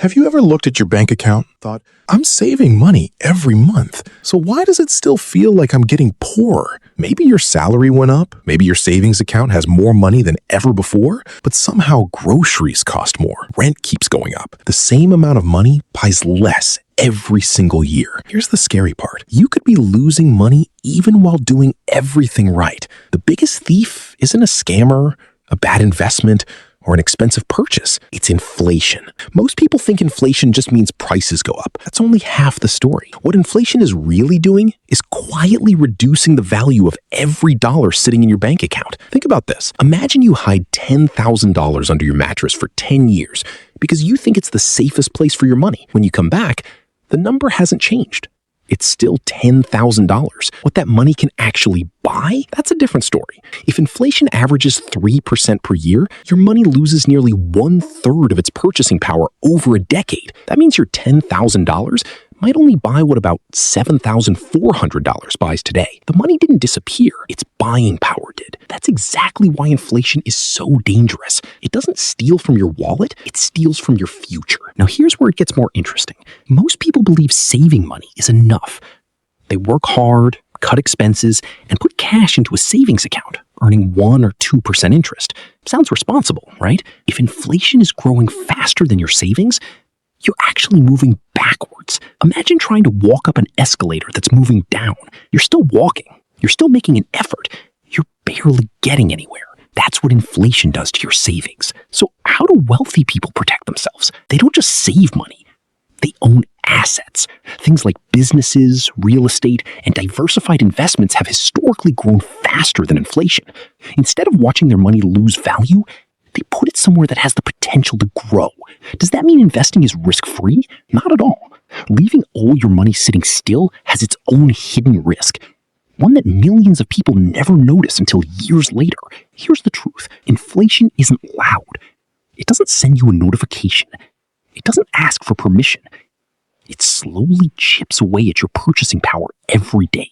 Have you ever looked at your bank account and thought, I'm saving money every month, so why does it still feel like I'm getting poorer? Maybe your salary went up, maybe your savings account has more money than ever before, but somehow groceries cost more, rent keeps going up. The same amount of money buys less every single year. Here's the scary part. You could be losing money even while doing everything right. The biggest thief isn't a scammer, a bad investment, or an expensive purchase. It's inflation. Most people think inflation just means prices go up. That's only half the story. What inflation is really doing is quietly reducing the value of every dollar sitting in your bank account. Think about this. Imagine you hide $10,000 under your mattress for 10 years because you think it's the safest place for your money. When you come back, the number hasn't changed. It's still $10,000. What that money can actually buy, that's a different story. If inflation averages 3% per year, your money loses nearly 1/3 of its purchasing power over a decade. That means your $10,000 might only buy what about $7,400 buys today. The money didn't disappear, its buying power did. That's exactly why inflation is so dangerous. It doesn't steal from your wallet, it steals from your future. Now here's where it gets more interesting. Most people believe saving money is enough. They work hard, cut expenses, and put cash into a savings account, earning 1 or 2% interest. Sounds responsible, right? If inflation is growing faster than your savings, you're actually moving backwards. Imagine trying to walk up an escalator that's moving down. You're still walking. You're still making an effort. You're barely getting anywhere. That's what inflation does to your savings. So how do wealthy people protect themselves? They don't just save money. They own assets. Things like businesses, real estate, and diversified investments have historically grown faster than inflation. Instead of watching their money lose value, they put it somewhere that has the potential to grow. Does that mean investing is risk-free? Not at all. Leaving all your money sitting still has its own hidden risk, one that millions of people never notice until years later. Here's the truth. Inflation isn't loud. It doesn't send you a notification. It doesn't ask for permission. It slowly chips away at your purchasing power every day.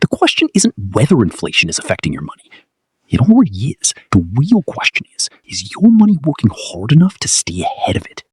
The question isn't whether inflation is affecting your money. It already is. The real question is your money working hard enough to stay ahead of it?